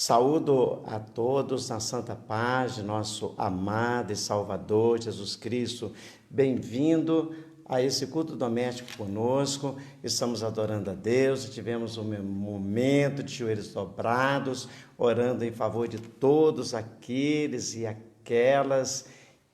Saúdo a todos na santa paz de nosso amado e Salvador Jesus Cristo. Bem-vindo a esse culto doméstico conosco. Estamos adorando a Deus e tivemos um momento de joelhos dobrados, orando em favor de todos aqueles e aquelas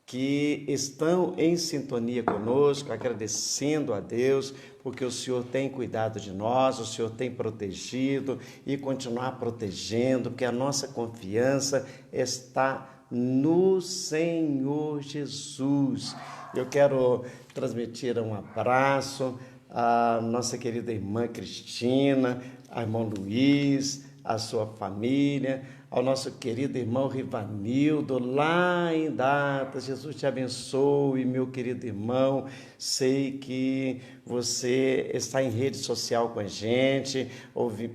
que estão em sintonia conosco, agradecendo a Deus, porque o Senhor tem cuidado de nós, o Senhor tem protegido e continuar protegendo, porque a nossa confiança está no Senhor Jesus. Eu quero transmitir um abraço à nossa querida irmã Cristina, ao irmão Luiz, à sua família, ao nosso querido irmão Rivanildo, lá em Datas. Jesus te abençoe, meu querido irmão. Sei que você está em rede social com a gente,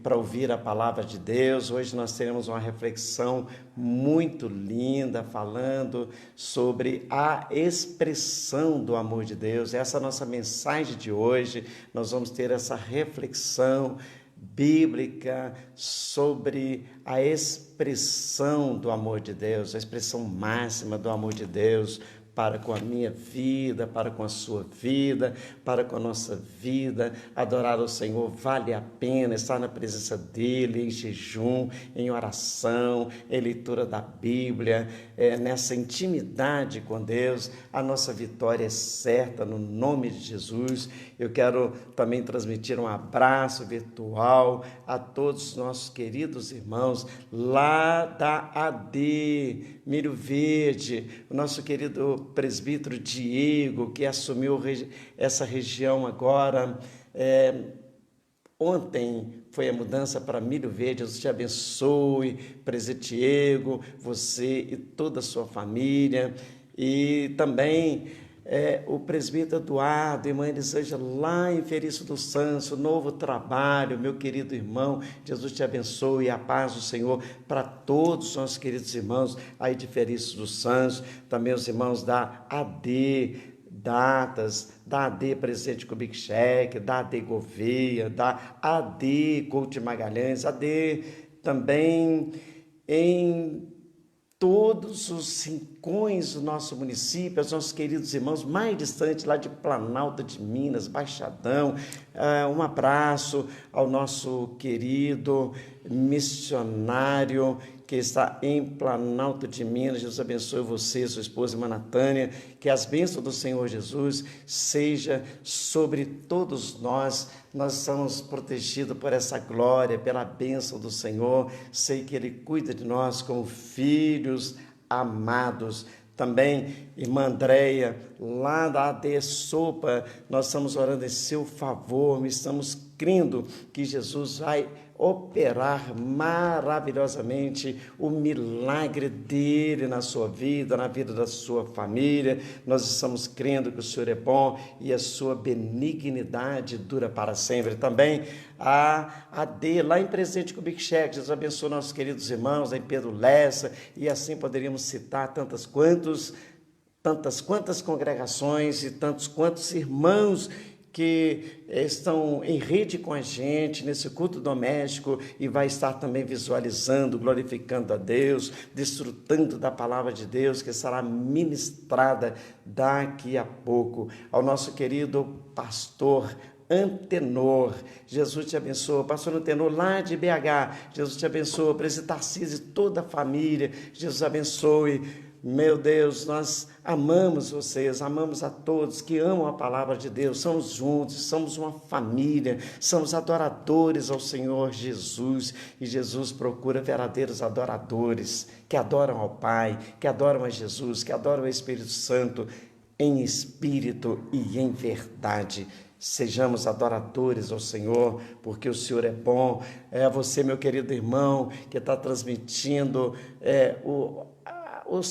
para ouvir a palavra de Deus. Hoje nós teremos uma reflexão muito linda, falando sobre a expressão do amor de Deus. Essa é a nossa mensagem de hoje. Nós vamos ter essa reflexão bíblica sobre a expressão do amor de Deus, a expressão máxima do amor de Deus para com a minha vida, para com a sua vida, para com a nossa vida. Adorar o Senhor vale a pena, estar na presença dEle em jejum, em oração, em leitura da Bíblia, nessa intimidade com Deus. A nossa vitória é certa no nome de Jesus. Eu quero também transmitir um abraço virtual a todos os nossos queridos irmãos lá da AD Milho Verde, o nosso querido presbítero Diego, que assumiu essa região agora. Ontem foi a mudança para Milho Verde. Deus te abençoe, presbítero Diego, você e toda a sua família. E também o presbítero Eduardo, irmã Elisângela, lá em Ferrício do Santos, novo trabalho, meu querido irmão. Jesus te abençoe e a paz do Senhor para todos os nossos queridos irmãos aí de Ferrício do Santos, também os irmãos da AD Datas, da AD Presidente Kubitschek, Cheque, da AD Gouveia, da AD Couto Magalhães, AD também em todos os rincões do nosso município, os nossos queridos irmãos mais distantes, lá de Planalto de Minas, Baixadão. Um abraço ao nosso querido missionário que está em Planalto de Minas. Jesus abençoe você, sua esposa, irmã Natânia. Que as bênçãos do Senhor Jesus seja sobre todos nós. Nós somos protegidos por essa glória, pela bênção do Senhor. Sei que Ele cuida de nós como filhos amados. Também, irmã Andréia, lá da AD Sopa, nós estamos orando em seu favor, estamos crendo que Jesus vai operar maravilhosamente o milagre dele na sua vida, na vida da sua família. Nós estamos crendo que o Senhor é bom e a sua benignidade dura para sempre. Também a AD, lá em Presidente Kubitschek, Jesus abençoe nossos queridos irmãos, em Pedro Lessa, e assim poderíamos citar tantas quantas congregações e tantos quantos irmãos que estão em rede com a gente nesse culto doméstico e vai estar também visualizando, glorificando a Deus, desfrutando da palavra de Deus que será ministrada daqui a pouco. Ao nosso querido pastor Antenor, Jesus te abençoe. Pastor Antenor, lá de BH, Jesus te abençoe. Presidente Tarcísio e toda a família, Jesus abençoe. Meu Deus, nós amamos vocês, amamos a todos que amam a palavra de Deus. Somos juntos, somos uma família, somos adoradores ao Senhor Jesus. E Jesus procura verdadeiros adoradores que adoram ao Pai, que adoram a Jesus, que adoram o Espírito Santo em espírito e em verdade. Sejamos adoradores ao Senhor, porque o Senhor é bom. É você, meu querido irmão, que está transmitindo o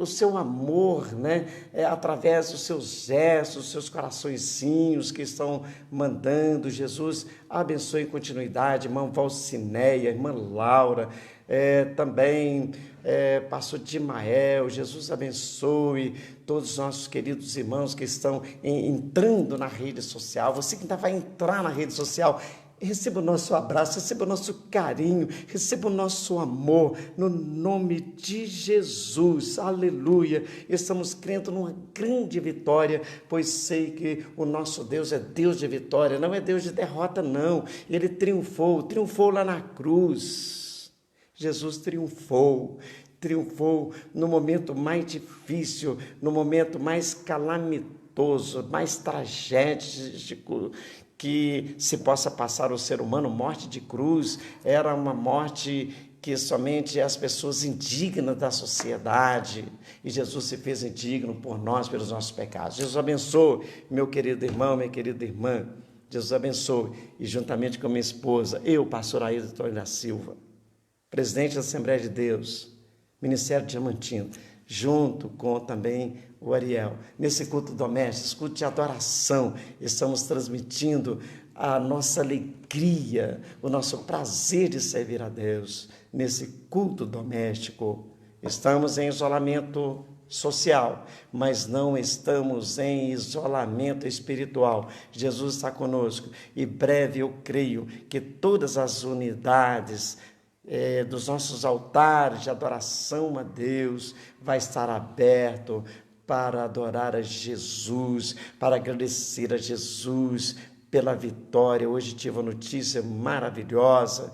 seu amor, né? Através dos seus gestos, dos seus coraçõezinhos que estão mandando. Jesus abençoe em continuidade, irmã Valcineia, irmã Laura, também pastor Dimael. Jesus abençoe todos os nossos queridos irmãos que estão entrando na rede social. Você que ainda vai entrar na rede social, Receba o nosso abraço, receba o nosso carinho, receba o nosso amor, no nome de Jesus, aleluia. Estamos crendo numa grande vitória, pois sei que o nosso Deus é Deus de vitória, não é Deus de derrota, não. Ele triunfou lá na cruz. Jesus triunfou no momento mais difícil, no momento mais calamitoso, mais tragédico que se possa passar o ser humano. Morte de cruz era uma morte que somente as pessoas indignas da sociedade, e Jesus se fez indigno por nós, pelos nossos pecados. Jesus abençoe, meu querido irmão, minha querida irmã. Jesus abençoe, e juntamente com minha esposa, eu, pastor Ailton da Silva, presidente da Assembleia de Deus, Ministério Diamantino, junto com também o Ariel, nesse culto doméstico, esse culto de adoração, estamos transmitindo a nossa alegria, o nosso prazer de servir a Deus, nesse culto doméstico. Estamos em isolamento social, mas não estamos em isolamento espiritual. Jesus está conosco, e breve eu creio que todas as unidades dos nossos altares de adoração a Deus vai estar aberto para adorar a Jesus, para agradecer a Jesus pela vitória. Hoje tive uma notícia maravilhosa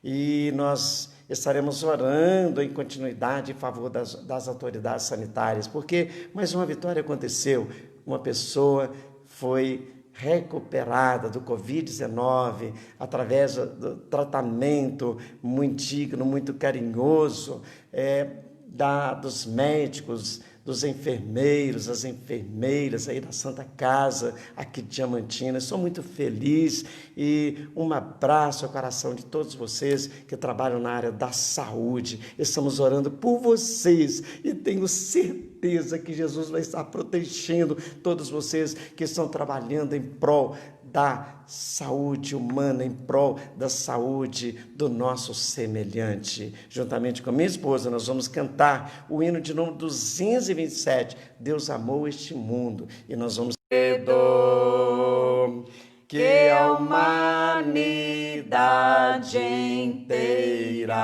e nós estaremos orando em continuidade em favor das autoridades sanitárias, porque mais uma vitória aconteceu. Uma pessoa foi recuperada do Covid-19 através do tratamento muito digno, muito carinhoso dos médicos, dos enfermeiros, as enfermeiras aí da Santa Casa, aqui de Diamantina. Estou muito feliz, e um abraço ao coração de todos vocês que trabalham na área da saúde. Estamos orando por vocês e tenho certeza que Jesus vai estar protegendo todos vocês que estão trabalhando em prol da saúde humana, em prol da saúde do nosso semelhante. Juntamente com a minha esposa, nós vamos cantar o hino de número 227, Deus amou este mundo, e nós vamos que a humanidade inteira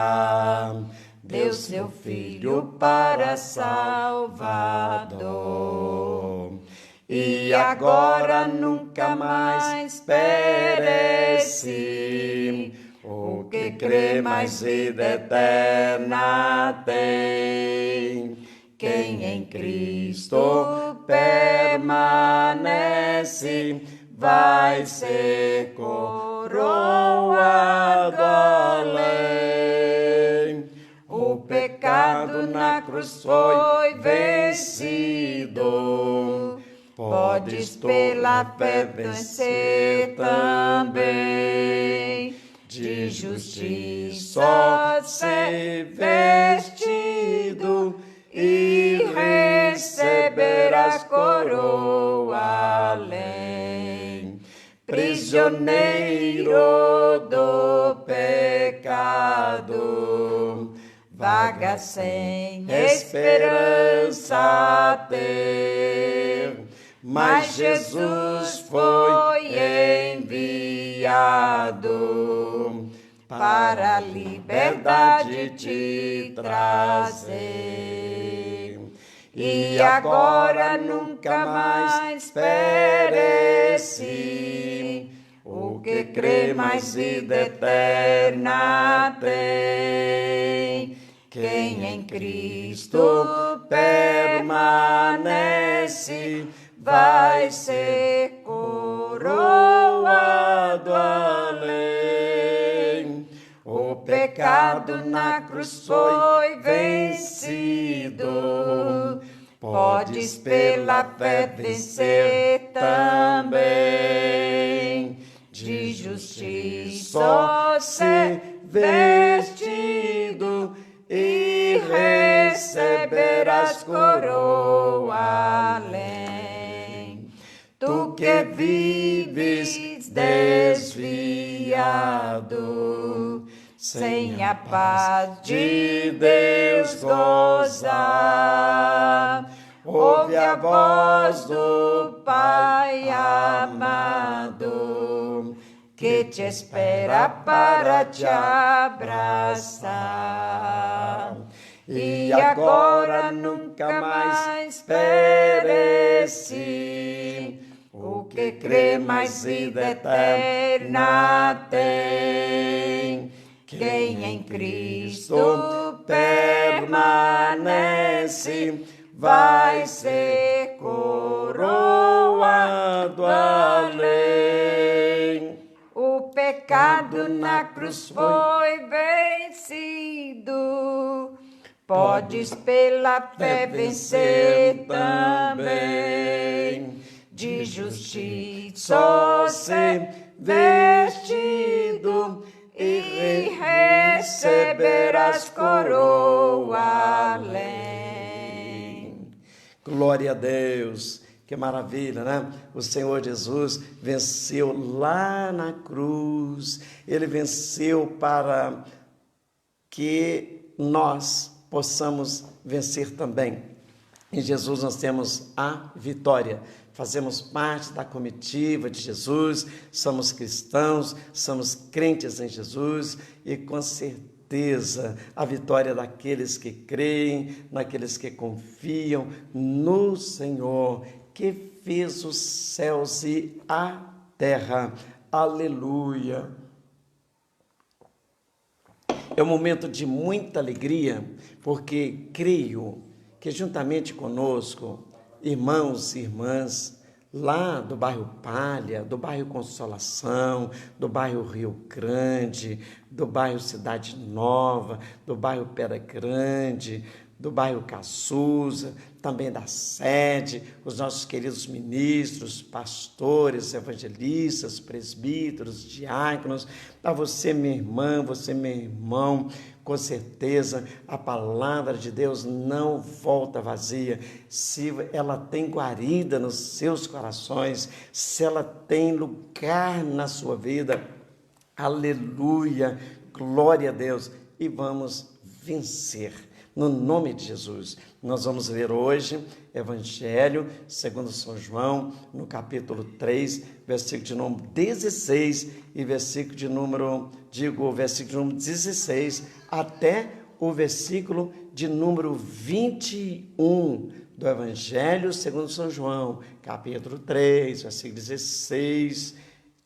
deu seu Filho para Salvador, e agora nunca mais perece o que crê, mais vida eterna tem. Quem em Cristo permanece vai ser coroado além. O pecado na cruz foi vencido, podes pela fé vencer também. De justiça ser vestido e receberás coroa além. Prisioneiro do pecado, vaga sem esperança ter, mas Jesus foi enviado para a liberdade te trazer. E agora nunca mais perece o que crê, mais vida eterna tem. Quem em Cristo permanece vai ser coroado além. O pecado na cruz foi vencido, podes pela fé vencer também. De justiça ser vestido e receberás coroa além. Tu que vives desviado, sem a paz de Deus gozar, ouve a voz do Pai amado, que te espera para te abraçar. E agora nunca mais perece o que crê, mais vida eterna tem. Quem em Cristo permanece vai ser coroado além. O pecado na cruz foi vencido, podes pela fé vencer também. De justiça ser vestido e receberás coroa além. Glória a Deus, que maravilha, né? O Senhor Jesus venceu lá na cruz, Ele venceu para que nós possamos vencer também. Em Jesus nós temos a vitória. Fazemos parte da comitiva de Jesus, somos cristãos, somos crentes em Jesus e com certeza a vitória daqueles que creem, daqueles que confiam no Senhor, que fez os céus e a terra. Aleluia! É um momento de muita alegria, porque creio que juntamente conosco, irmãos e irmãs, lá do bairro Palha, do bairro Consolação, do bairro Rio Grande, do bairro Cidade Nova, do bairro Pedra Grande, do bairro Caçuza, também da sede, os nossos queridos ministros, pastores, evangelistas, presbíteros, diáconos, a você, minha irmã, você, meu irmão, com certeza a palavra de Deus não volta vazia. Se ela tem guarida nos seus corações, se ela tem lugar na sua vida, aleluia, glória a Deus, e vamos vencer. No nome de Jesus, nós vamos ver hoje Evangelho segundo São João, no capítulo 3, versículo de número 16 e versículo de número 16 até o versículo de número 21 do Evangelho segundo São João, capítulo 3, versículo 16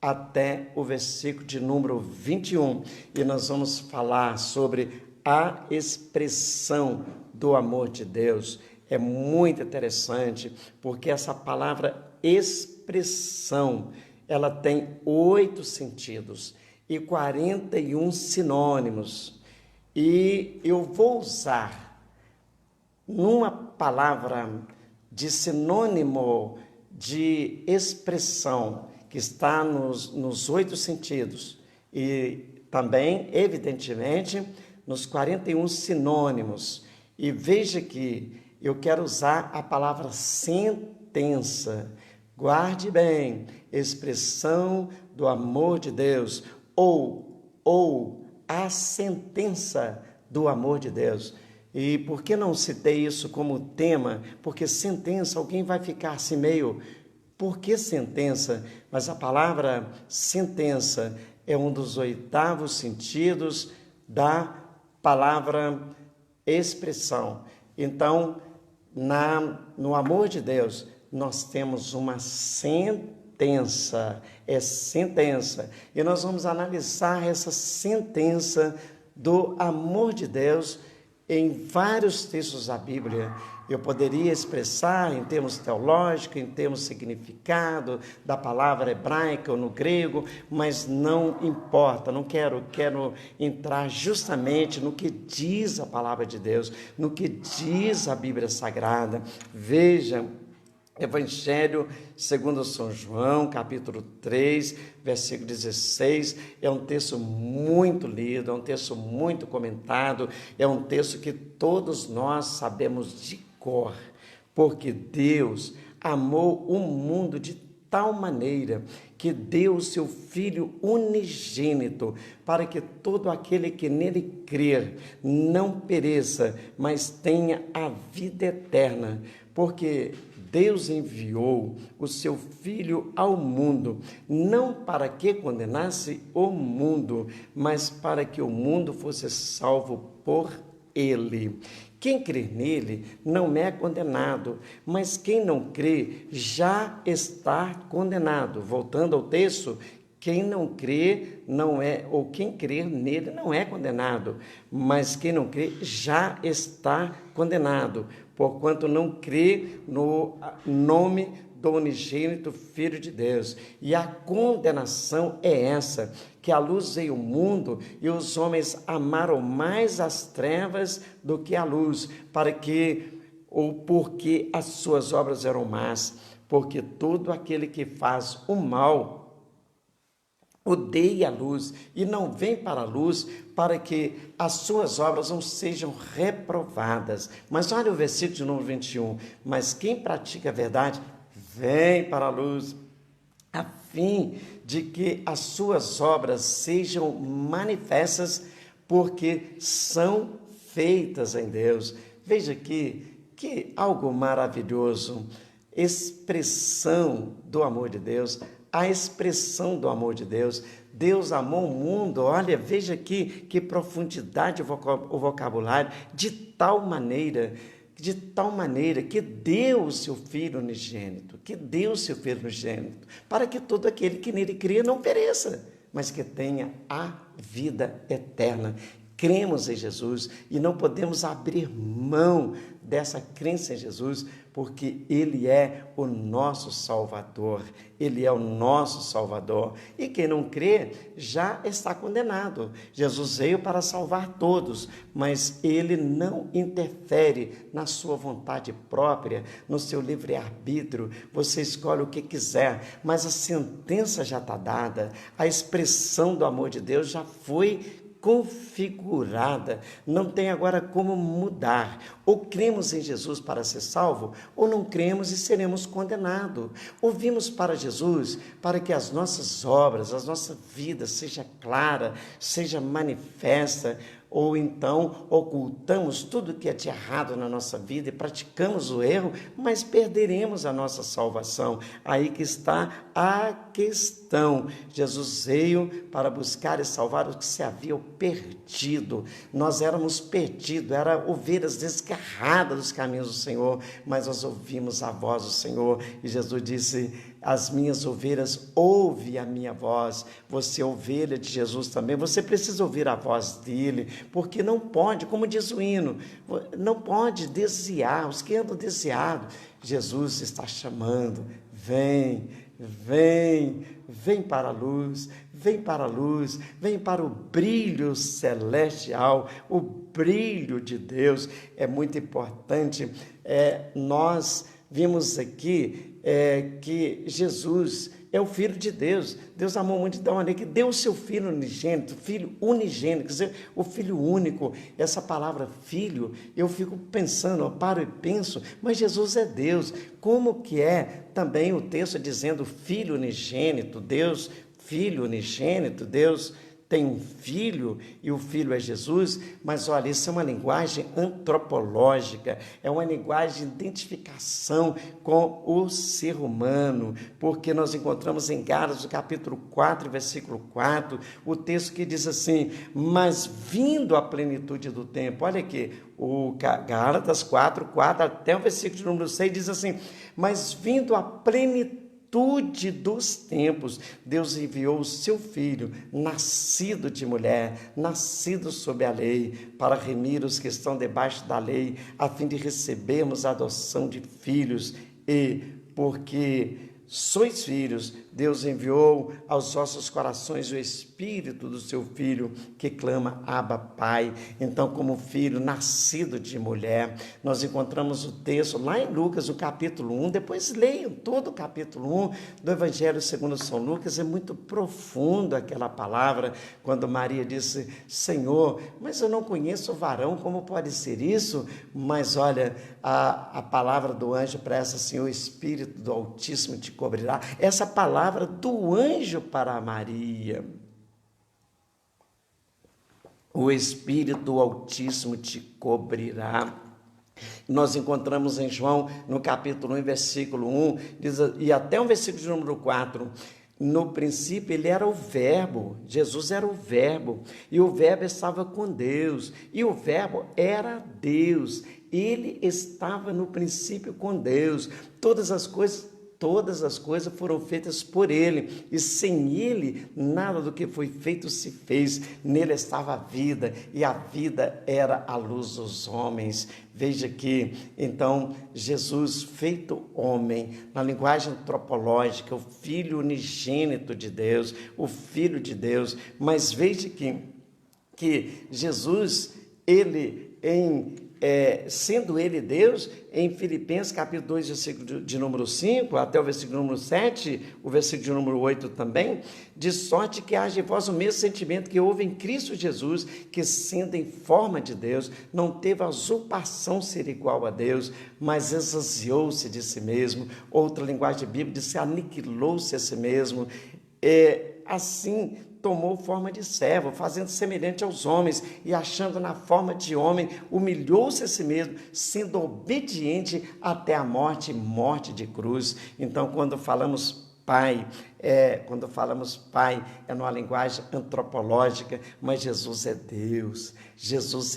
até o versículo de número 21. E nós vamos falar sobre a expressão do amor de Deus. É muito interessante, porque essa palavra expressão, ela tem 8 sentidos e 41 sinônimos. E eu vou usar numa palavra de sinônimo de expressão, que está nos 8 sentidos, e também, evidentemente, nos 41 sinônimos. E veja que eu quero usar a palavra sentença. Guarde bem, expressão do amor de Deus, ou a sentença do amor de Deus. E por que não citei isso como tema? Porque sentença, alguém vai ficar assim meio, por que sentença? Mas a palavra sentença é um dos 8º sentidos da palavra expressão. Então, no amor de Deus, nós temos uma sentença, é sentença. E nós vamos analisar essa sentença do amor de Deus em vários textos da Bíblia. Eu poderia expressar em termos teológicos, em termos de significado da palavra hebraica ou no grego, mas não importa, não quero entrar justamente no que diz a palavra de Deus, no que diz a Bíblia Sagrada. Veja, Evangelho segundo São João, capítulo 3, versículo 16, é um texto muito lido, é um texto muito comentado, é um texto que todos nós sabemos de cor, porque Deus amou o mundo de tal maneira que deu o seu Filho unigênito, para que todo aquele que nele crer não pereça, mas tenha a vida eterna, porque Deus enviou o seu Filho ao mundo, não para que condenasse o mundo, mas para que o mundo fosse salvo por ele. Quem crê nele não é condenado, mas quem não crê já está condenado. Voltando ao texto, quem não crê não é, ou quem crer nele não é condenado, mas quem não crê já está condenado, porquanto não crê no nome do unigênito Filho de Deus. E a condenação é essa, que a luz veio ao mundo e os homens amaram mais as trevas do que a luz, porque as suas obras eram más, porque todo aquele que faz o mal odeia a luz e não vem para a luz para que as suas obras não sejam reprovadas. Mas olha o versículo de número 21. Mas quem pratica a verdade, vem para a luz, a fim de que as suas obras sejam manifestas, porque são feitas em Deus. Veja aqui, que algo maravilhoso, expressão do amor de Deus, a expressão do amor de Deus. Deus amou o mundo, olha, veja aqui que profundidade o vocabulário, de tal maneira que deu o seu Filho unigênito, para que todo aquele que nele cria não pereça, mas que tenha a vida eterna. Cremos em Jesus e não podemos abrir mão dessa crença em Jesus, porque Ele é o nosso Salvador. Ele é o nosso Salvador. E quem não crê já está condenado. Jesus veio para salvar todos, mas Ele não interfere na sua vontade própria, no seu livre-arbítrio. Você escolhe o que quiser, mas a sentença já está dada, a expressão do amor de Deus já foi configurada, não tem agora como mudar. Ou cremos em Jesus para ser salvo, ou não cremos e seremos condenados. Ou vimos para Jesus para que as nossas obras, a nossa vida seja clara, seja manifesta, ou então ocultamos tudo que é de errado na nossa vida e praticamos o erro, mas perderemos a nossa salvação. Aí que está a questão. Jesus veio para buscar e salvar os que se haviam perdido. Nós éramos perdidos, eram ovelhas desgarradas dos caminhos do Senhor, mas nós ouvimos a voz do Senhor e Jesus disse: as minhas ovelhas ouvem a minha voz. Você é ovelha de Jesus também, você precisa ouvir a voz dele, porque não pode, como diz o hino, não pode desviar, os que andam desviados, Jesus está chamando, vem para a luz, vem para a luz, vem para o brilho celestial, o brilho de Deus. É muito importante, nós vimos aqui que Jesus é o Filho de Deus. Deus amou muito de tal maneira que deu o seu Filho unigênito, Filho unigênito, quer dizer, o Filho único. Essa palavra Filho, eu fico pensando, eu paro e penso, mas Jesus é Deus. Como que é também o texto dizendo Filho unigênito, Deus, Filho unigênito, Deus tem um filho e o filho é Jesus, mas olha, isso é uma linguagem antropológica, é uma linguagem de identificação com o ser humano, porque nós encontramos em Gálatas, capítulo 4, versículo 4, o texto que diz assim: mas vindo a plenitude do tempo, olha aqui, o Gálatas 4, até o versículo de número 6 diz assim: mas vindo a plenitude dos tempos, Deus enviou o seu Filho, nascido de mulher, nascido sob a lei, para remir os que estão debaixo da lei, a fim de recebermos a adoção de filhos. E porque sois filhos, Deus enviou aos vossos corações o Espírito do seu Filho, que clama Abba, Pai. Então, como filho nascido de mulher, nós encontramos o texto lá em Lucas, no capítulo 1, depois leiam todo o capítulo 1 do Evangelho segundo São Lucas, é muito profundo aquela palavra, quando Maria disse: Senhor, mas eu não conheço o varão, como pode ser isso? Mas olha, a palavra do anjo para essa, assim: o Espírito do Altíssimo te cobrirá. Essa palavra do anjo para Maria: o Espírito do Altíssimo te cobrirá. Nós encontramos em João, no capítulo 1, versículo 1, diz, e até o versículo de número 4, no princípio ele era o verbo, Jesus era o verbo, e o verbo estava com Deus, e o verbo era Deus, ele estava no princípio com Deus, todas as coisas foram feitas por ele, e sem ele nada do que foi feito se fez. Nele estava a vida, e a vida era a luz dos homens. Veja que, então, Jesus feito homem, na linguagem antropológica, o Filho unigênito de Deus, o Filho de Deus, mas veja que Jesus, sendo ele Deus, em Filipenses capítulo 2, versículo de número 5, até o versículo número 7, o versículo de número 8 também, de sorte que haja em vós o mesmo sentimento que houve em Cristo Jesus, que sendo em forma de Deus, não teve a usurpação ser igual a Deus, mas esvaziou-se de si mesmo. Outra linguagem bíblica diz que aniquilou-se a si mesmo, assim tomou forma de servo, fazendo semelhante aos homens, e achando na forma de homem, humilhou-se a si mesmo, sendo obediente até a morte de cruz. Então, quando falamos Pai, é numa linguagem antropológica, mas Jesus é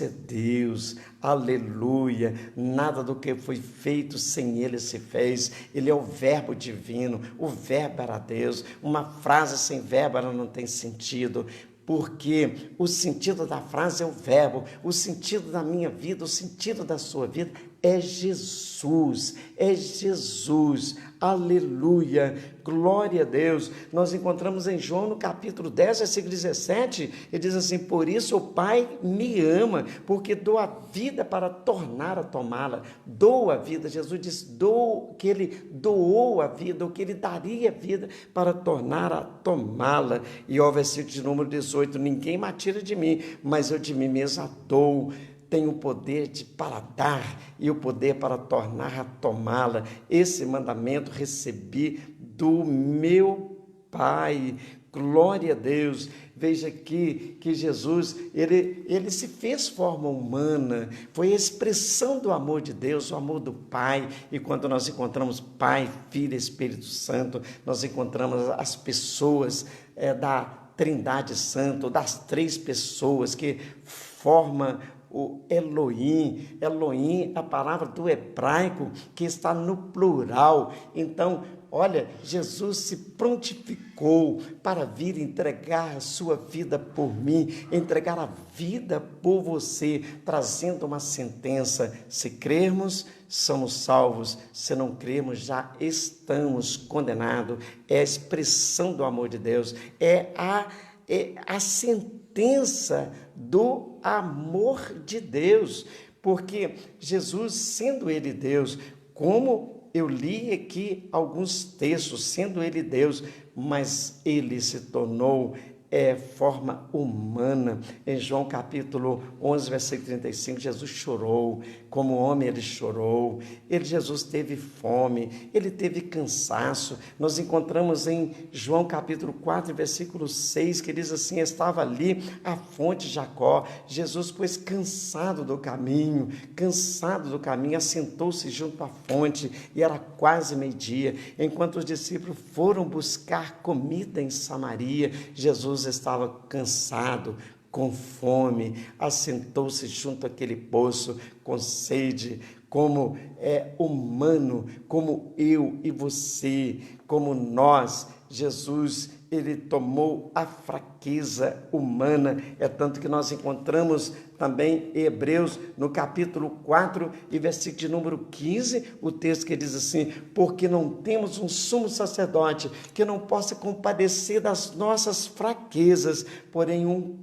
Deus, aleluia, nada do que foi feito sem ele se fez, ele é o verbo divino, o verbo era Deus. Uma frase sem verbo ela não tem sentido, porque o sentido da frase é o verbo, o sentido da minha vida, o sentido da sua vida é Jesus, aleluia, glória a Deus. Nós encontramos em João no capítulo 10, versículo 17, ele diz assim, por isso o Pai me ama, porque dou a vida para tornar a tomá-la, dou a vida, Jesus diz, que ele doou a vida, ou que ele daria a vida para tornar a tomá-la. E ao versículo de número 18, ninguém me tira de mim, mas eu de mim mesmo a dou. Tenho o poder para dar e o poder para tornar a tomá-la. Esse mandamento recebi do meu Pai. Glória a Deus. Veja aqui que Jesus, ele se fez forma humana, foi a expressão do amor de Deus, o amor do Pai. E quando nós encontramos Pai, Filho e Espírito Santo, nós encontramos as pessoas da Trindade Santa, das três pessoas que formam o Elohim, a palavra do hebraico que está no plural. Então, olha, Jesus se prontificou para vir entregar a sua vida por mim, entregar a vida por você, trazendo uma sentença. Se crermos, somos salvos. Se não crermos, já estamos condenados. É a expressão do amor de Deus, é a sentença do amor de Deus, porque Jesus, sendo ele Deus, como eu li aqui alguns textos, sendo ele Deus, mas ele se tornou forma humana. Em João capítulo 11, versículo 35, Jesus chorou, como homem ele chorou, Jesus teve fome, ele teve cansaço. Nós encontramos em João capítulo 4, versículo 6, que diz assim, estava ali a fonte de Jacó, Jesus, pois cansado do caminho, assentou-se junto à fonte, e era quase meio-dia, enquanto os discípulos foram buscar comida em Samaria, Jesus estava cansado, com fome, assentou-se junto àquele poço, com sede, como humano, como eu e você, como nós. Jesus, ele tomou a fraqueza humana, tanto que nós encontramos também em Hebreus, no capítulo 4 e versículo de número 15, o texto que diz assim, porque não temos um sumo sacerdote que não possa compadecer das nossas fraquezas, porém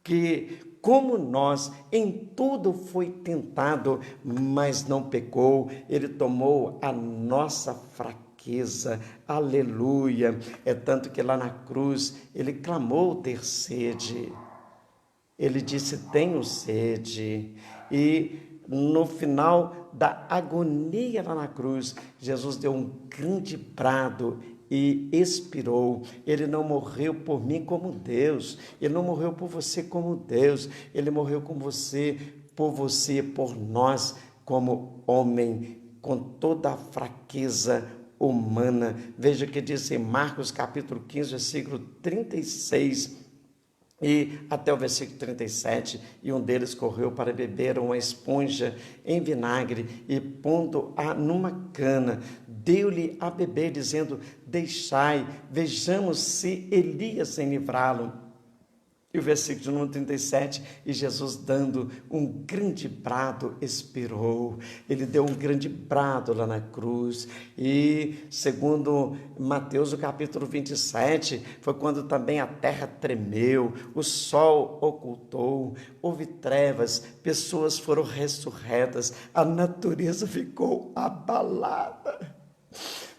que, como nós, em tudo foi tentado, mas não pecou. Ele tomou a nossa fraqueza, aleluia. É tanto que lá na cruz, ele clamou ter sede. Ele disse, tenho sede. E no final da agonia lá na cruz, Jesus deu um grande brado e expirou. Ele não morreu por mim como Deus, ele não morreu por você como Deus, ele morreu por você, por nós, como homem, com toda a fraqueza humana. Veja o que diz em Marcos capítulo 15, versículo 36 e até o versículo 37, e um deles correu para beber uma esponja em vinagre e pondo-a numa cana, deu-lhe a beber, dizendo: deixai, vejamos se Elias vem livrá-lo. E o versículo de número 37, e Jesus dando um grande brado expirou. Ele deu um grande brado lá na cruz. E segundo Mateus, o capítulo 27, foi quando também a terra tremeu, o sol ocultou, houve trevas, pessoas foram ressurretas, a natureza ficou abalada.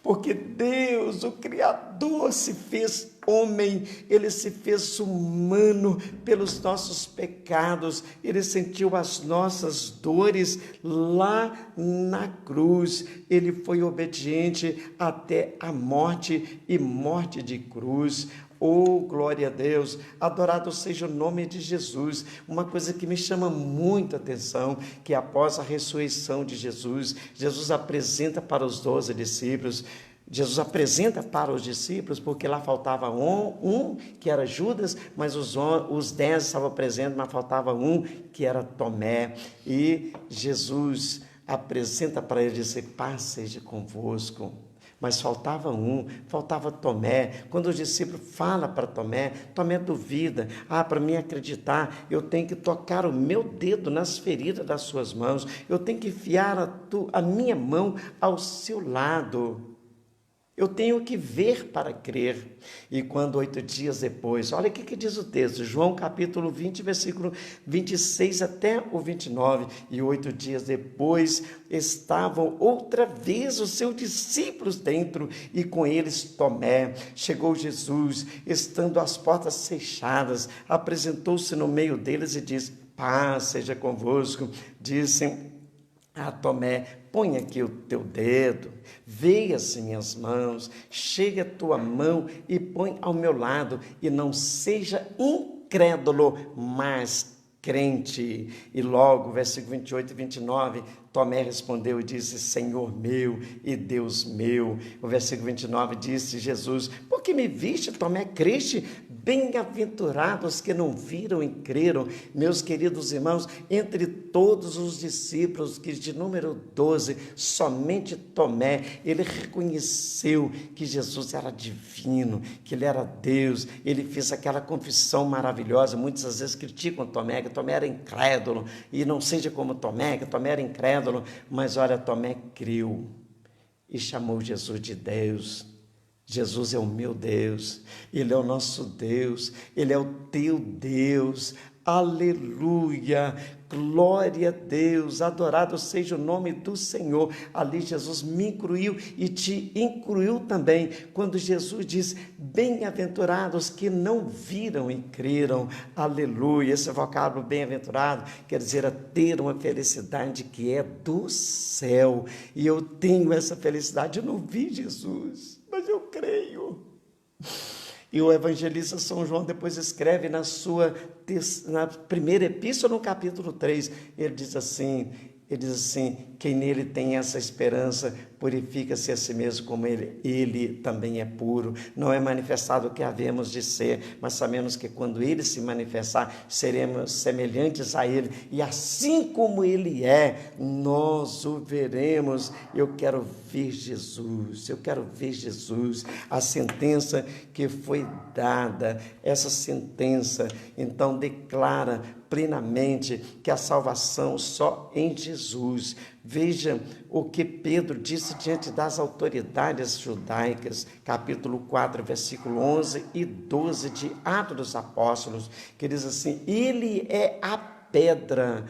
Porque Deus, o Criador, se fez homem, Ele se fez humano pelos nossos pecados, Ele sentiu as nossas dores lá na cruz, Ele foi obediente até a morte e morte de cruz. Oh, glória a Deus, adorado seja o nome de Jesus. Uma coisa que me chama muito a atenção, que após a ressurreição de Jesus, Jesus apresenta para os 12 discípulos, porque lá faltava um que era Judas, mas os 10 estavam presentes, mas faltava um que era Tomé, e Jesus apresenta para ele e diz: paz seja convosco. Mas faltava Tomé. Quando o discípulo fala para Tomé, Tomé duvida. Para mim acreditar, eu tenho que tocar o meu dedo nas feridas das suas mãos, eu tenho que enfiar a minha mão ao seu lado. Eu tenho que ver para crer. E quando 8 dias depois, olha o que diz o texto, João capítulo 20, versículo 26 até o 29, e 8 dias depois estavam outra vez os seus discípulos dentro, e com eles Tomé. Chegou Jesus, estando as portas fechadas, apresentou-se no meio deles e disse: paz seja convosco. Disse a Tomé: põe aqui o teu dedo, veia-se minhas mãos, chega a tua mão e põe ao meu lado, e não seja incrédulo, mas crente. E logo, versículo 28 e 29, Tomé respondeu e disse: Senhor meu e Deus meu. O versículo 29 disse Jesus: por que me viste, Tomé, creste? Bem-aventurados que não viram e creram. Meus queridos irmãos, entre todos os discípulos, que de número 12, somente Tomé, ele reconheceu que Jesus era divino, que ele era Deus. Ele fez aquela confissão maravilhosa. Muitas às vezes criticam Tomé, que Tomé era incrédulo, e não seja como Tomé, que Tomé era incrédulo, mas olha, Tomé creu e chamou Jesus de Deus. Jesus é o meu Deus, Ele é o nosso Deus, Ele é o teu Deus. Aleluia, glória a Deus, adorado seja o nome do Senhor. Ali Jesus me incluiu e te incluiu também, quando Jesus diz: bem-aventurados que não viram e creram. Aleluia, esse vocábulo bem-aventurado quer dizer a ter uma felicidade que é do céu, e eu tenho essa felicidade. Eu não vi Jesus, mas eu creio. E o evangelista São João depois escreve na primeira epístola, no capítulo 3, ele diz assim, quem nele tem essa esperança, purifica-se a si mesmo como ele também é puro. Não é manifestado o que havemos de ser, mas sabemos que quando ele se manifestar, seremos semelhantes a ele, e assim como ele é, nós o veremos. Eu quero ver Jesus, a sentença que foi dada, essa sentença, então declara plenamente que a salvação só em Jesus. Veja o que Pedro disse diante das autoridades judaicas, capítulo 4, versículo 11 e 12 de Atos dos Apóstolos, que diz assim: ele é a pedra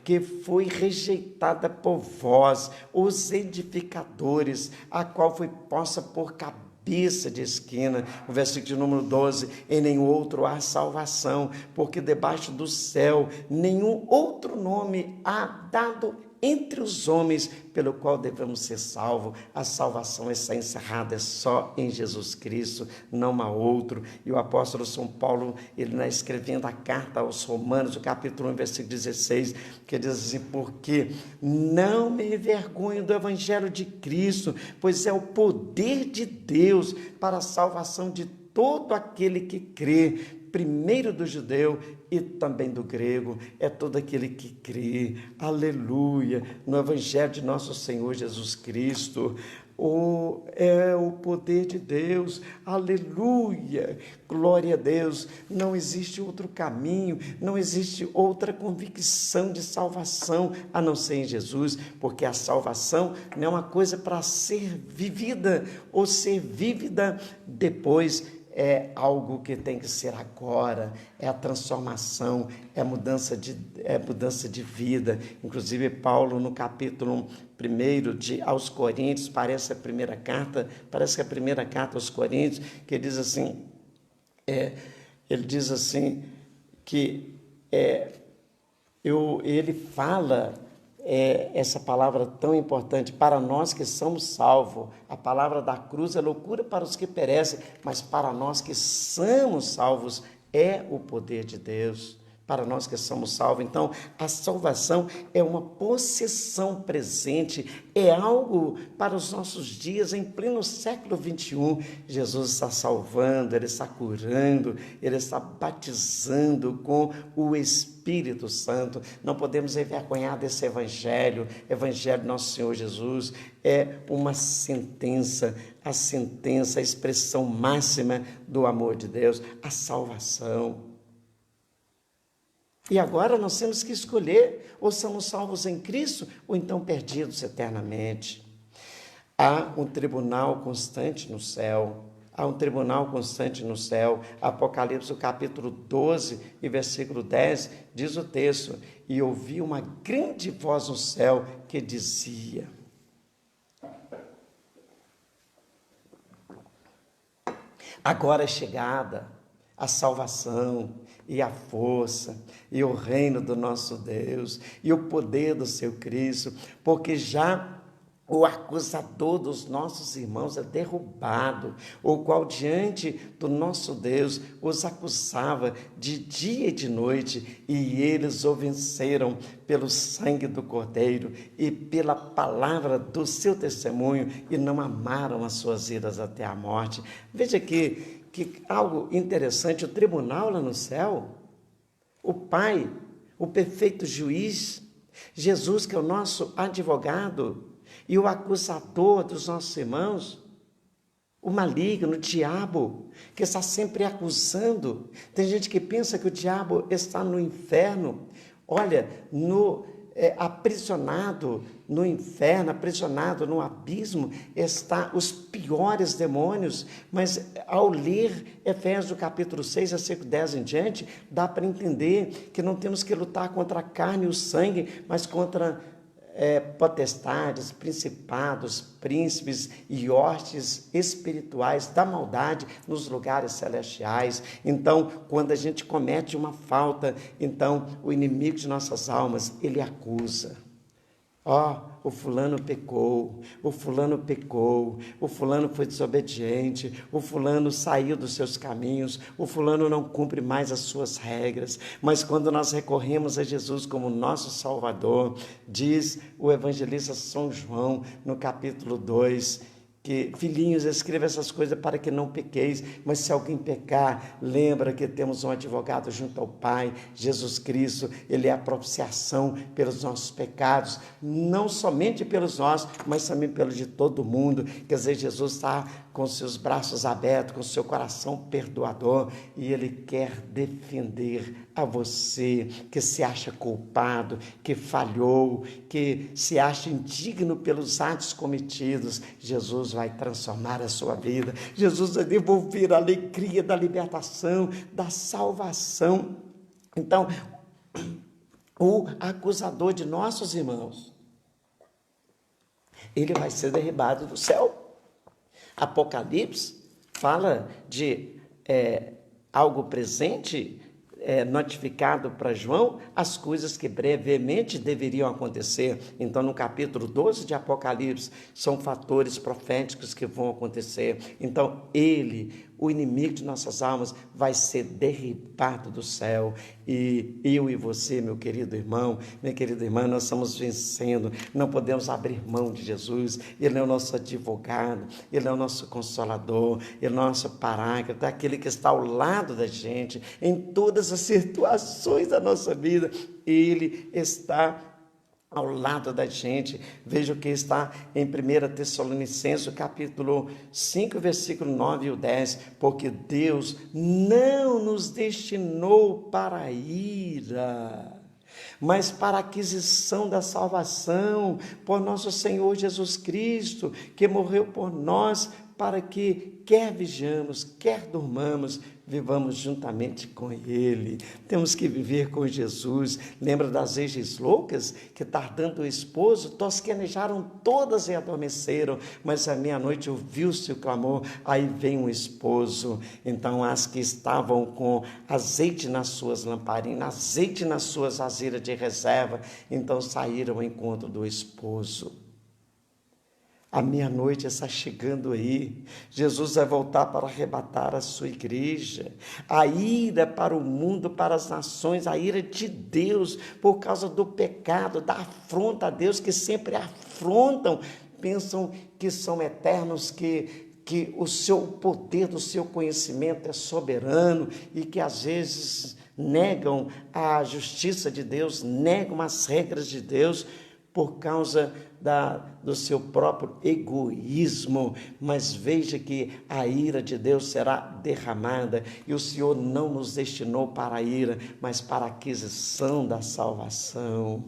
que foi rejeitada por vós, os edificadores, a qual foi posta por cabeça de esquina. O versículo de número 12: em nenhum outro há salvação, porque debaixo do céu nenhum outro nome há dado entre os homens pelo qual devemos ser salvos. A salvação está encerrada é só em Jesus Cristo, não há outro. E o apóstolo São Paulo, ele escrevendo a carta aos Romanos, o capítulo 1, versículo 16, que diz assim: porque não me envergonho do evangelho de Cristo, pois é o poder de Deus para a salvação de todo aquele que crê, primeiro do judeu e também do grego, é todo aquele que crê, aleluia, no evangelho de nosso Senhor Jesus Cristo. É o poder de Deus, aleluia, glória a Deus. Não existe outro caminho, não existe outra convicção de salvação a não ser em Jesus, porque a salvação não é uma coisa para ser vivida ou ser vívida depois. É algo que tem que ser agora, é a transformação, é mudança de vida. Inclusive, Paulo, no capítulo 1 aos Coríntios, parece que é a primeira carta aos Coríntios, que ele diz assim, que ele fala essa palavra tão importante para nós que somos salvos. A palavra da cruz é loucura para os que perecem, mas para nós que somos salvos é o poder de Deus. Para nós que somos salvos. Então, a salvação é uma possessão presente, é algo para os nossos dias, em pleno século 21. Jesus está salvando, Ele está curando, Ele está batizando com o Espírito Santo. Não podemos envergonhar desse evangelho de nosso Senhor Jesus. É uma sentença, a expressão máxima do amor de Deus, a salvação. E agora nós temos que escolher, ou somos salvos em Cristo, ou então perdidos eternamente. Há um tribunal constante no céu. Apocalipse, capítulo 12 e versículo 10, diz o texto: e ouvi uma grande voz no céu que dizia: agora é chegada a salvação e a força e o reino do nosso Deus e o poder do seu Cristo, porque já o acusador dos nossos irmãos é derrubado, o qual diante do nosso Deus os acusava de dia e de noite, e eles o venceram pelo sangue do Cordeiro e pela palavra do seu testemunho, e não amaram as suas vidas até a morte. Veja que algo interessante, o tribunal lá no céu, o Pai, o perfeito juiz, Jesus, que é o nosso advogado, e o acusador dos nossos irmãos, o maligno, o diabo, que está sempre acusando. Tem gente que pensa que o diabo está no inferno. Olha, aprisionado no inferno, aprisionado no abismo, está os piores demônios. Mas ao ler Efésios capítulo 6, versículo 10 em diante, dá para entender que não temos que lutar contra a carne e o sangue, mas contra potestades, principados, príncipes e hostes espirituais da maldade nos lugares celestiais. Então, quando a gente comete uma falta, então o inimigo de nossas almas, ele acusa. O fulano pecou, o fulano foi desobediente, o fulano saiu dos seus caminhos, o fulano não cumpre mais as suas regras. Mas quando nós recorremos a Jesus como nosso Salvador, diz o evangelista São João, no capítulo 2, que, filhinhos, escreva essas coisas para que não pequeis, mas se alguém pecar, lembra que temos um advogado junto ao Pai, Jesus Cristo. Ele é a propiciação pelos nossos pecados, não somente pelos nossos, mas também pelos de todo mundo. Quer dizer, Jesus está com seus braços abertos, com seu coração perdoador, e Ele quer defender a você que se acha culpado, que falhou, que se acha indigno pelos atos cometidos. Jesus vai transformar a sua vida. Jesus vai devolver a alegria da libertação, da salvação. Então, o acusador de nossos irmãos, ele vai ser derribado do céu. Apocalipse fala de algo presente notificado para João as coisas que brevemente deveriam acontecer. Então, no capítulo 12 de Apocalipse, são fatores proféticos que vão acontecer. Então, o inimigo de nossas almas, vai ser derribado do céu. E eu e você, meu querido irmão, minha querida irmã, nós estamos vencendo. Não podemos abrir mão de Jesus. Ele é o nosso advogado, Ele é o nosso consolador, Ele é o nosso paráclito, é aquele que está ao lado da gente em todas as situações da nossa vida. Ele está ao lado da gente. Veja o que está em 1 Tessalonicenses, capítulo 5, versículo 9 e 10. Porque Deus não nos destinou para a ira, mas para a aquisição da salvação por nosso Senhor Jesus Cristo, que morreu por nós, para que, quer vejamos, quer durmamos, vivamos juntamente com Ele. Temos que viver com Jesus. Lembra das virgens loucas que, tardando o esposo, tosquenejaram todas e adormeceram, mas à meia-noite ouviu-se o clamor, aí vem um esposo. Então as que estavam com azeite nas suas lamparinas, azeite nas suas vasilhas de reserva, então saíram ao encontro do esposo. A meia-noite está chegando aí. Jesus vai voltar para arrebatar a sua igreja. A ira para o mundo, para as nações, a ira de Deus por causa do pecado, da afronta a Deus, que sempre afrontam, pensam que são eternos, que o seu poder, do seu conhecimento é soberano e que às vezes negam a justiça de Deus, negam as regras de Deus, por causa do seu próprio egoísmo. Mas veja que a ira de Deus será derramada, e o Senhor não nos destinou para a ira, mas para a aquisição da salvação.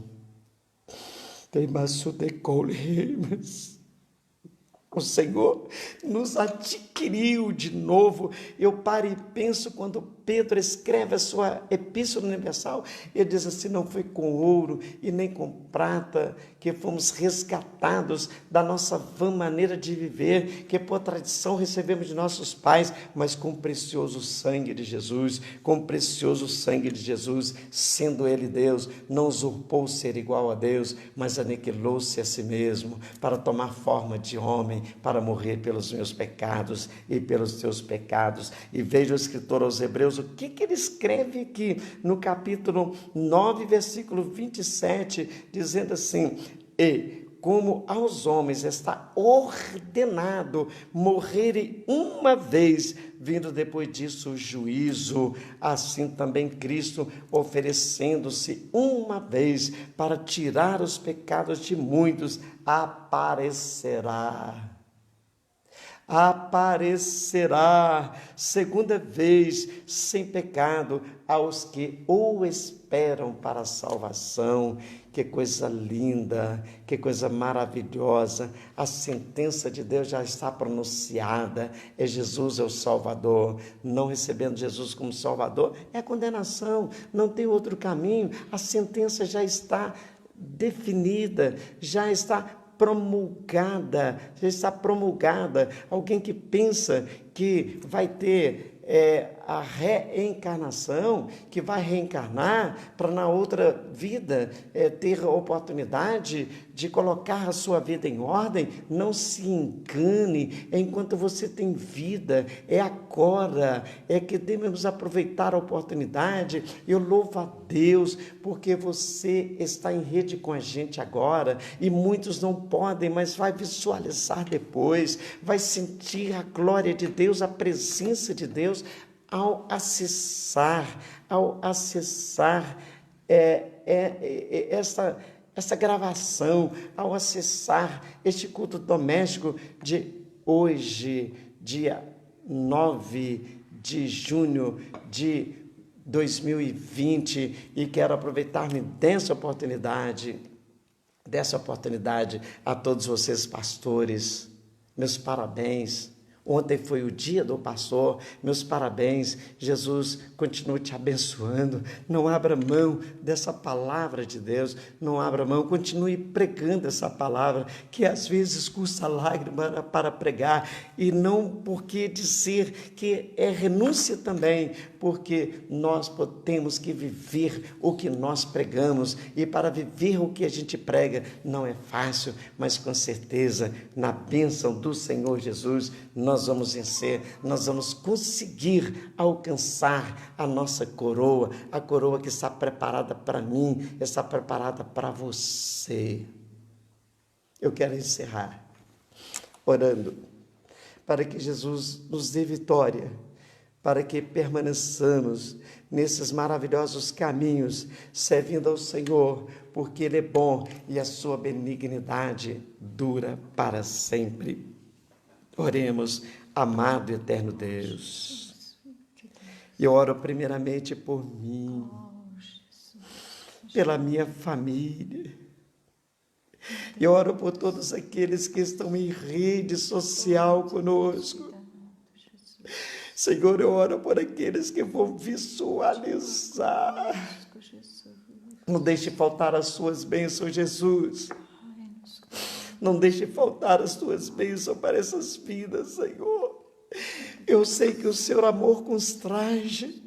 O Senhor nos adquiriu de novo. Eu paro e penso quando Pedro escreve a sua Epístola Universal, ele diz assim: não foi com ouro e nem com prata que fomos resgatados da nossa vã maneira de viver, que por tradição recebemos de nossos pais, mas com o precioso sangue de Jesus. Com o precioso sangue de Jesus, sendo Ele Deus, não usurpou ser igual a Deus, mas aniquilou-se a si mesmo, para tomar forma de homem, para morrer pelos meus pecados e pelos teus pecados. E veja o escritor aos Hebreus, o que ele escreve aqui no capítulo 9, versículo 27, dizendo assim: e como aos homens está ordenado morrerem uma vez, vindo depois disso o juízo, assim também Cristo, oferecendo-se uma vez para tirar os pecados de muitos, aparecerá segunda vez, sem pecado, aos que o esperam para a salvação. Que coisa linda, que coisa maravilhosa. A sentença de Deus já está pronunciada. Jesus é o Salvador. Não recebendo Jesus como Salvador é condenação, não tem outro caminho. A sentença já está definida, já está promulgada. Alguém que pensa que vai ter a reencarnação, que vai reencarnar para na outra vida ter a oportunidade de colocar a sua vida em ordem, não se engane. Enquanto você tem vida, é agora, é que devemos aproveitar a oportunidade. Eu louvo a Deus porque você está em rede com a gente agora, e muitos não podem, mas vai visualizar depois, vai sentir a glória de Deus, a presença de Deus ao acessar essa gravação, ao acessar este culto doméstico de hoje, dia 9 de junho de 2020, e quero aproveitar-me dessa oportunidade a todos vocês, pastores, meus parabéns. Ontem foi o dia do pastor, meus parabéns. Jesus continue te abençoando. Não abra mão dessa palavra de Deus, não abra mão, continue pregando essa palavra, que às vezes custa lágrima para pregar, e não porque dizer que é renúncia também, porque nós temos que viver o que nós pregamos, e para viver o que a gente prega não é fácil, mas com certeza, na bênção do Senhor Jesus, nós vamos vencer, nós vamos conseguir alcançar a nossa coroa, a coroa que está preparada para mim, está preparada para você. Eu quero encerrar orando para que Jesus nos dê vitória, para que permaneçamos nesses maravilhosos caminhos, servindo ao Senhor, porque Ele é bom e a sua benignidade dura para sempre. Oremos, amado e eterno Deus. Eu oro primeiramente por mim, pela minha família. Eu oro por todos aqueles que estão em rede social conosco. Senhor, eu oro por aqueles que vão visualizar. Não deixe faltar as suas bênçãos, Jesus. Não deixe faltar as tuas bênçãos para essas vidas, Senhor. Eu sei que o seu amor constrange.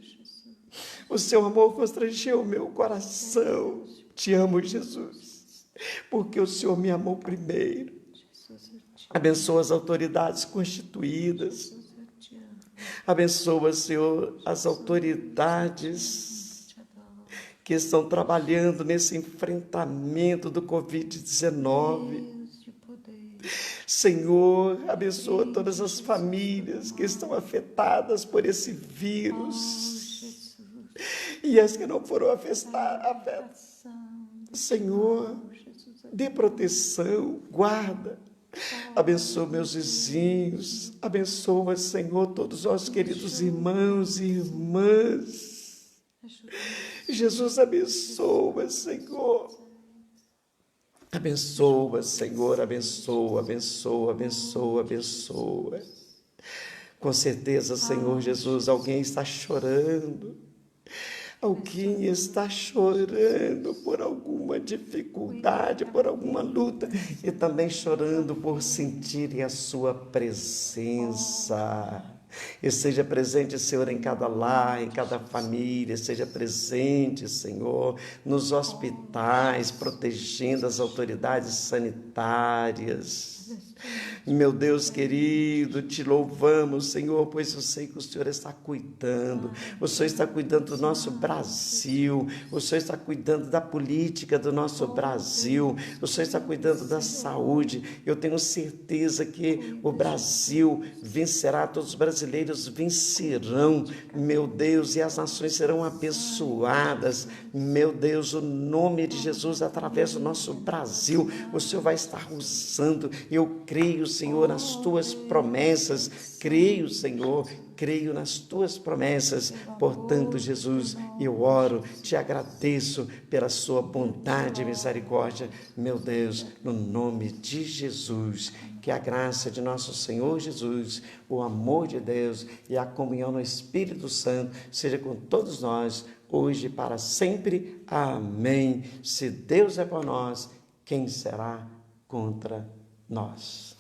O seu amor constrangeu o meu coração. Te amo, Jesus, porque o Senhor me amou primeiro. Abençoa as autoridades constituídas. Abençoa, Senhor, as autoridades que estão trabalhando nesse enfrentamento do Covid-19. Senhor, abençoa todas as famílias que estão afetadas por esse vírus e as que não foram afetadas. Senhor, dê proteção, guarda. Abençoa meus vizinhos, abençoa, Senhor, todos os nossos queridos irmãos e irmãs. Jesus, abençoa, Senhor. Abençoa, Senhor, abençoa, abençoa, abençoa, abençoa. Com certeza, Senhor Jesus, alguém está chorando. Alguém está chorando por alguma dificuldade, por alguma luta, e também chorando por sentir a sua presença. E seja presente, Senhor, em cada lar, em cada família, seja presente, Senhor, nos hospitais, protegendo as autoridades sanitárias. Meu Deus querido, te louvamos, Senhor, pois eu sei que o Senhor está cuidando, o Senhor está cuidando do nosso Brasil, o Senhor está cuidando da política do nosso Brasil, o Senhor está cuidando da saúde. Eu tenho certeza que o Brasil vencerá, todos os brasileiros vencerão, meu Deus, e as nações serão abençoadas, meu Deus, o nome de Jesus através do nosso Brasil, o Senhor vai estar usando. Eu creio, Senhor, nas tuas promessas, creio, Senhor, creio nas tuas promessas. Portanto, Jesus, eu oro, te agradeço pela sua bondade e misericórdia, meu Deus, no nome de Jesus. Que a graça de nosso Senhor Jesus, o amor de Deus e a comunhão no Espírito Santo seja com todos nós, hoje e para sempre. Amém. Se Deus é por nós, quem será contra nós?